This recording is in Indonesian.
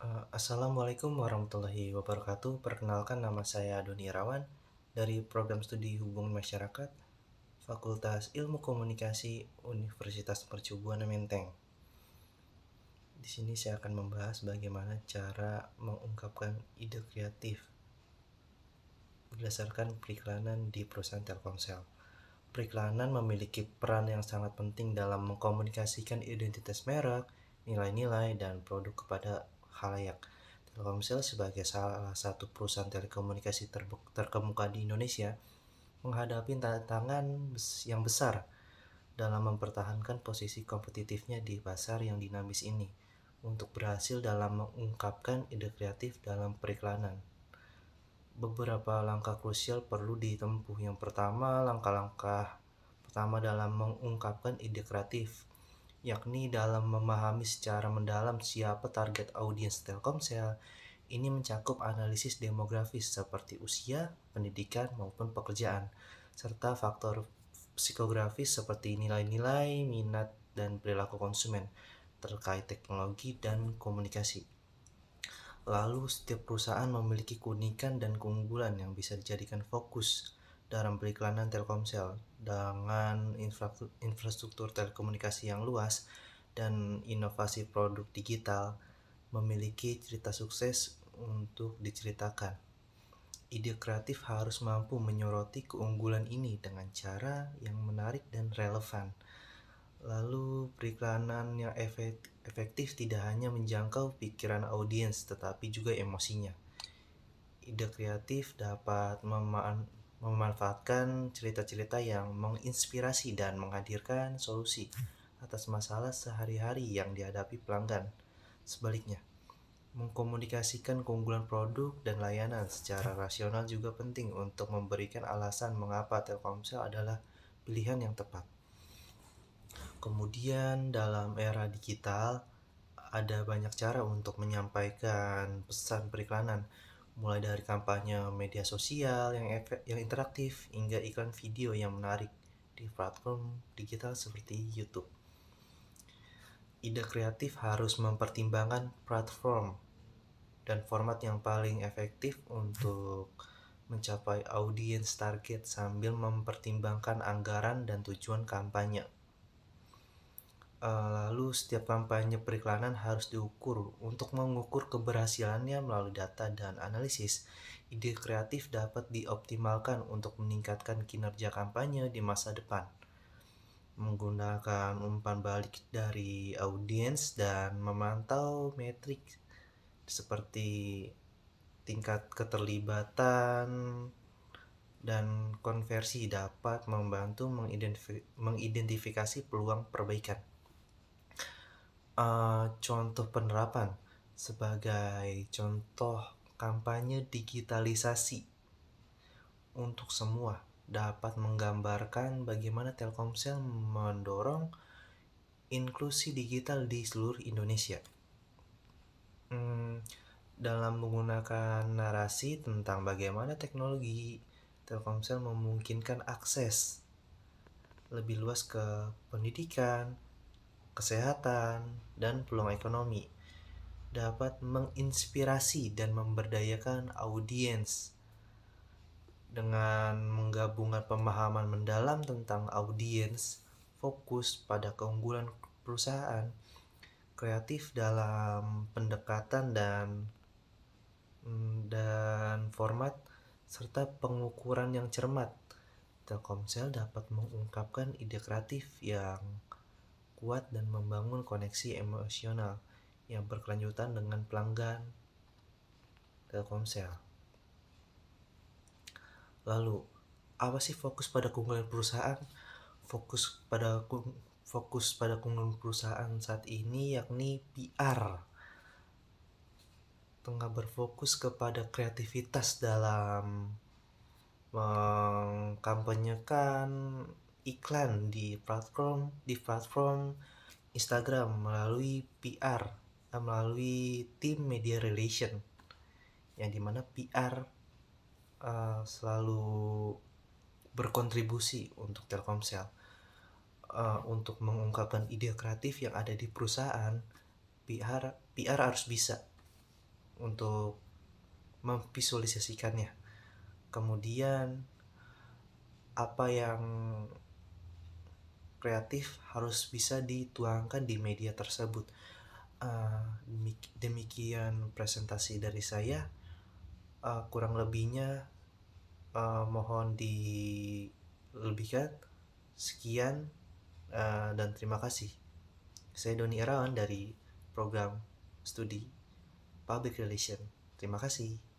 Assalamualaikum warahmatullahi wabarakatuh. Perkenalkan, nama saya Doni Irawan dari Program Studi Hubungan Masyarakat, Fakultas Ilmu Komunikasi, Universitas Mercu Buana Menteng. Di sini saya akan membahas bagaimana cara mengungkapkan ide kreatif berdasarkan periklanan di perusahaan Telkomsel. Periklanan memiliki peran yang sangat penting dalam mengkomunikasikan identitas merek, nilai-nilai, dan produk kepada khalayak. Telkomsel sebagai salah satu perusahaan telekomunikasi terkemuka di Indonesia menghadapi tantangan yang besar dalam mempertahankan posisi kompetitifnya di pasar yang dinamis ini untuk berhasil dalam mengungkapkan ide kreatif dalam periklanan. Beberapa langkah krusial perlu ditempuh. Yang pertama, langkah-langkah pertama dalam mengungkapkan ide kreatif, yakni dalam memahami secara mendalam siapa target audiens Telkomsel. Ini mencakup analisis demografis seperti usia, pendidikan, maupun pekerjaan, serta faktor psikografis seperti nilai-nilai, minat, dan perilaku konsumen terkait teknologi dan komunikasi. Lalu setiap perusahaan memiliki keunikan dan keunggulan yang bisa dijadikan fokus dalam periklanan Telkomsel. Dengan infrastruktur telekomunikasi yang luas dan inovasi produk digital, memiliki cerita sukses untuk diceritakan. Ide kreatif harus mampu menyoroti keunggulan ini dengan cara yang menarik dan relevan. Lalu periklanan yang efektif tidak hanya menjangkau pikiran audiens tetapi juga emosinya. Ide kreatif dapat memanfaatkan cerita-cerita yang menginspirasi dan menghadirkan solusi atas masalah sehari-hari yang dihadapi pelanggan. Sebaliknya, mengkomunikasikan keunggulan produk dan layanan secara rasional juga penting untuk memberikan alasan mengapa Telkomsel adalah pilihan yang tepat. Kemudian dalam era digital ada banyak cara untuk menyampaikan pesan periklanan, mulai dari kampanye media sosial yang interaktif hingga iklan video yang menarik di platform digital seperti YouTube. Ide kreatif harus mempertimbangkan platform dan format yang paling efektif untuk mencapai audiens target sambil mempertimbangkan anggaran dan tujuan kampanye. Lalu setiap kampanye periklanan harus diukur. Untuk mengukur keberhasilannya melalui data dan analisis, ide kreatif dapat dioptimalkan untuk meningkatkan kinerja kampanye di masa depan. Menggunakan umpan balik dari audiens dan memantau metrik seperti tingkat keterlibatan dan konversi dapat membantu mengidentifikasi peluang perbaikan. Contoh penerapan sebagai contoh kampanye digitalisasi untuk semua dapat menggambarkan bagaimana Telkomsel mendorong inklusi digital di seluruh Indonesia. Dalam menggunakan narasi tentang bagaimana teknologi Telkomsel memungkinkan akses lebih luas ke pendidikan, kesehatan, dan peluang ekonomi, dapat menginspirasi dan memberdayakan audiens. Dengan menggabungkan pemahaman mendalam tentang audiens, fokus pada keunggulan perusahaan, kreatif dalam pendekatan dan format, serta pengukuran yang cermat, Telkomsel dapat mengungkapkan ide kreatif yang kuat dan membangun koneksi emosional yang berkelanjutan dengan pelanggan Telkomsel. Lalu, apa sih fokus pada keunggulan perusahaan? Fokus pada keunggulan perusahaan saat ini yakni PR. Tengah berfokus kepada kreativitas dalam mengkampanyekan iklan di platform Instagram melalui PR, melalui tim media relation, yang dimana PR selalu berkontribusi untuk Telkomsel untuk mengungkapkan ide kreatif yang ada di perusahaan. PR harus bisa untuk memvisualisasikannya. Kemudian apa yang kreatif harus bisa dituangkan di media tersebut. Demikian presentasi dari saya. Kurang lebihnya mohon dilebihkan. Sekian dan terima kasih. Saya Doni Irawan dari program studi Public Relation. Terima kasih.